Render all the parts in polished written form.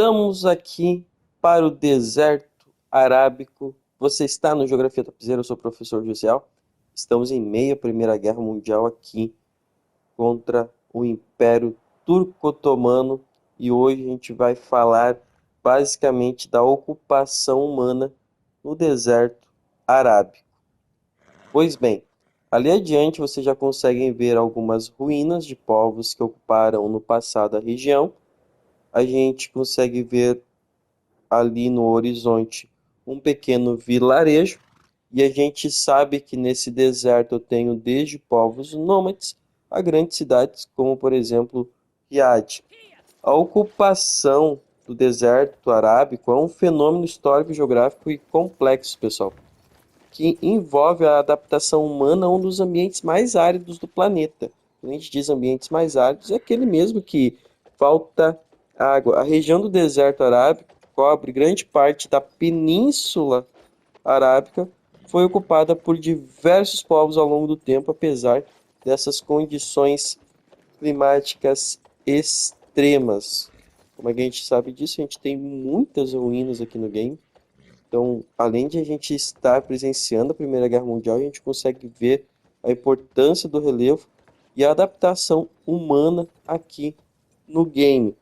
Estamos aqui para o deserto arábico. Você está no Geografia Topzera, eu sou o professor Josiel. Estamos em meio à Primeira Guerra Mundial aqui contra o Império Turco-Otomano e hoje a gente vai falar basicamente da ocupação humana no deserto arábico. Pois bem, ali adiante você já conseguem ver algumas ruínas de povos que ocuparam no passado a região. A gente consegue ver ali no horizonte um pequeno vilarejo, e a gente sabe que nesse deserto eu tenho desde povos nômades a grandes cidades, como por exemplo Riad. A ocupação do deserto arábico é um fenômeno histórico, geográfico e complexo, pessoal, que envolve a adaptação humana a um dos ambientes mais áridos do planeta. Quando a gente diz ambientes mais áridos, é aquele mesmo que falta água. A região do deserto arábico cobre grande parte da Península Arábica, foi ocupada por diversos povos ao longo do tempo, apesar dessas condições climáticas extremas. Como a gente sabe disso, a gente tem muitas ruínas aqui no game. Então, além de a gente estar presenciando a Primeira Guerra Mundial, a gente consegue ver a importância do relevo e a adaptação humana aqui no game.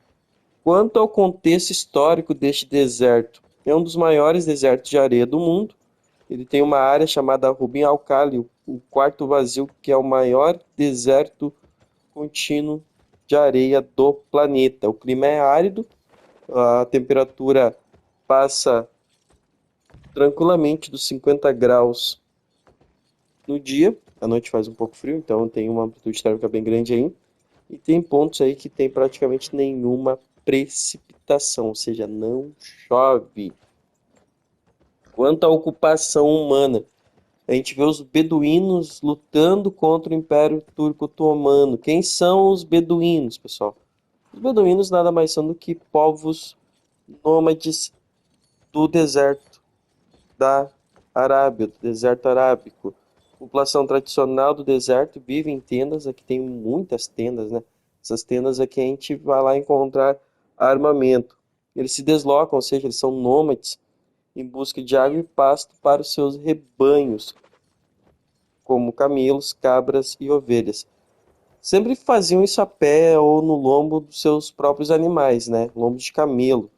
Quanto ao contexto histórico deste deserto, é um dos maiores desertos de areia do mundo. Ele tem uma área chamada Rubin al-Khali, o quarto vazio, que é o maior deserto contínuo de areia do planeta. O clima é árido, a temperatura passa tranquilamente dos 50 graus no dia. À noite faz um pouco frio, então tem uma amplitude térmica bem grande aí. E tem pontos aí que tem praticamente nenhuma precipitação, ou seja, não chove. Quanto à ocupação humana, a gente vê os beduínos lutando contra o Império Turco-Otomano. Quem são os beduínos, pessoal? Os beduínos nada mais são do que povos nômades do deserto da Arábia, do deserto arábico. A população tradicional do deserto vive em tendas, aqui tem muitas tendas, né? Essas tendas aqui a gente vai lá encontrar armamento. Eles se deslocam, ou seja, eles são nômades em busca de água e pasto para os seus rebanhos, como camelos, cabras e ovelhas. Sempre faziam isso a pé ou no lombo dos seus próprios animais, né? Lombo de camelo.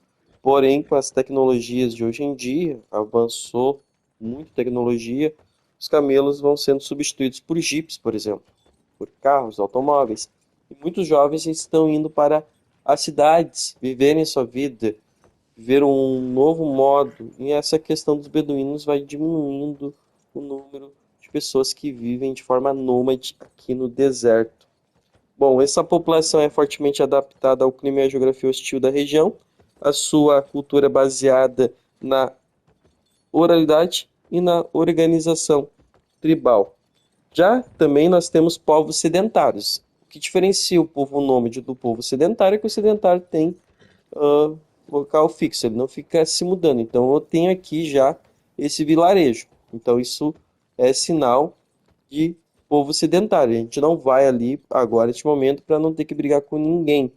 Porém, com as tecnologias de hoje em dia, avançou muito a tecnologia, os camelos vão sendo substituídos por jipes, por exemplo, por carros, automóveis. E muitos jovens estão indo para as cidades, viverem a sua vida, viver um novo modo. E essa questão dos beduínos vai diminuindo o número de pessoas que vivem de forma nômade aqui no deserto. Bom, essa população é fortemente adaptada ao clima e à geografia hostil da região. A sua cultura é baseada na oralidade e na organização tribal. Já também nós temos povos sedentários. O que diferencia o povo nômade do povo sedentário é que o sedentário tem uh, local fixo, ele não fica se mudando. Então eu tenho aqui já esse vilarejo. Então isso é sinal de povo sedentário. A gente não vai ali agora, neste momento, para não ter que brigar com ninguém.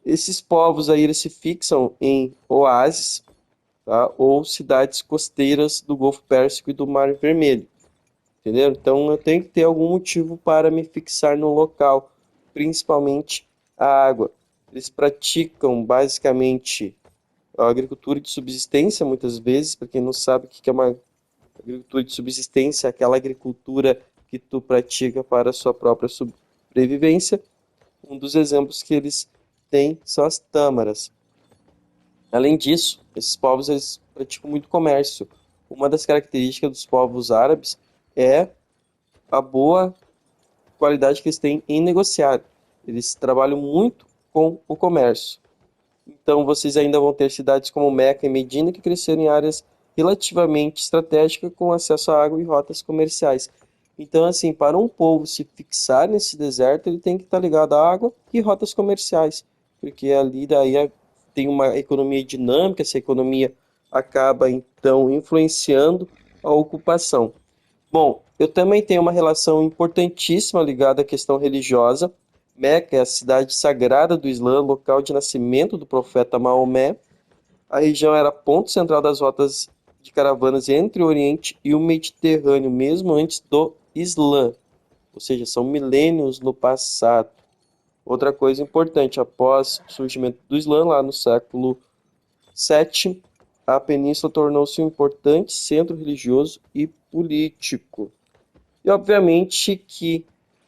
Esses povos aí, eles se fixam em oásis, tá? Ou cidades costeiras do Golfo Pérsico e do Mar Vermelho, entendeu? Então eu tenho que ter algum motivo para me fixar no local, principalmente a água. Eles praticam basicamente a agricultura de subsistência, muitas vezes. Para quem não sabe o que é uma agricultura de subsistência, aquela agricultura que tu pratica para a sua própria sobrevivência. Um dos exemplos que eles têm são as tâmaras. Além disso, esses povos eles praticam muito comércio. Uma das características dos povos árabes é a boa qualidade que eles têm em negociar. Eles trabalham muito com o comércio. Então, vocês ainda vão ter cidades como Meca e Medina que cresceram em áreas relativamente estratégicas com acesso à água e rotas comerciais. Então, assim, para um povo se fixar nesse deserto, ele tem que estar ligado à água e rotas comerciais, porque ali daí tem uma economia dinâmica, essa economia acaba então influenciando a ocupação. Bom, eu também tenho uma relação importantíssima ligada à questão religiosa. Meca é a cidade sagrada do Islã, local de nascimento do profeta Maomé. A região era ponto central das rotas de caravanas entre o Oriente e o Mediterrâneo, mesmo antes do Islã, ou seja, são milênios no passado. Outra coisa importante, após o surgimento do Islã, lá no século VII, a península tornou-se um importante centro religioso e político. E obviamente que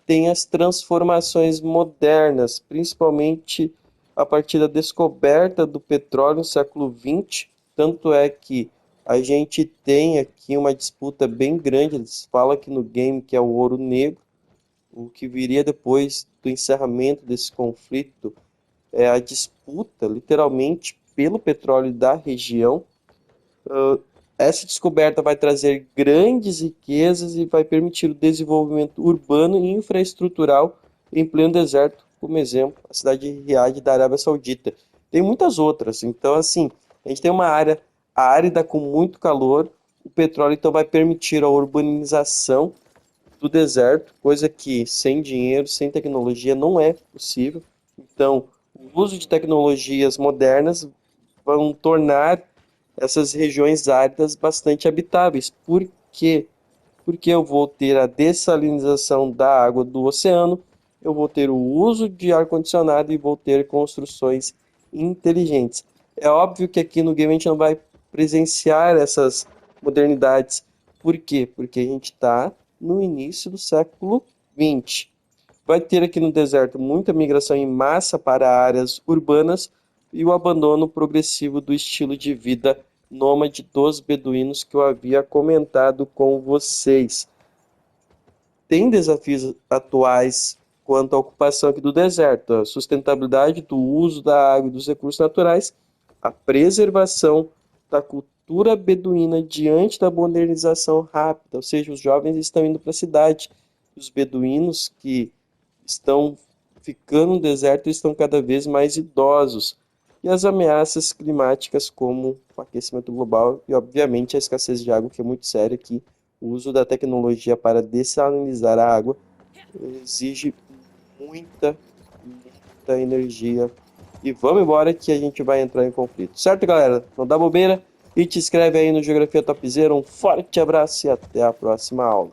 tem as transformações modernas, principalmente a partir da descoberta do petróleo no século XX. Tanto é que a gente tem aqui uma disputa bem grande, eles falam aqui no game que é o ouro negro. O que viria depois do encerramento desse conflito é a disputa, literalmente, pelo petróleo da região. Essa descoberta vai trazer grandes riquezas e vai permitir o desenvolvimento urbano e infraestrutural em pleno deserto, como exemplo, a cidade de Riad da Arábia Saudita. Tem muitas outras, então assim, a gente tem uma área árida com muito calor, o petróleo então vai permitir a urbanização do deserto, coisa que sem dinheiro, sem tecnologia não é possível. Então, o uso de tecnologias modernas vão tornar essas regiões áridas bastante habitáveis. Por quê? Porque eu vou ter a dessalinização da água do oceano, eu vou ter o uso de ar-condicionado e vou ter construções inteligentes. É óbvio que aqui no game a gente não vai presenciar essas modernidades. Por quê? Porque a gente está no início do século XX. Vai ter aqui no deserto muita migração em massa para áreas urbanas e o abandono progressivo do estilo de vida nômade dos beduínos que eu havia comentado com vocês. Tem desafios atuais quanto à ocupação aqui do deserto, a sustentabilidade do uso da água e dos recursos naturais, a preservação da cultura beduína diante da modernização rápida, ou seja, os jovens estão indo para a cidade, os beduínos que estão ficando no deserto estão cada vez mais idosos, e as ameaças climáticas como o aquecimento global e, obviamente, a escassez de água, que é muito séria aqui. O uso da tecnologia para dessalinizar a água exige muita, muita energia. E vamos embora que a gente vai entrar em conflito. Certo, galera? Não dá bobeira? E te inscreve aí no Geografia Topzera. Um forte abraço e até a próxima aula.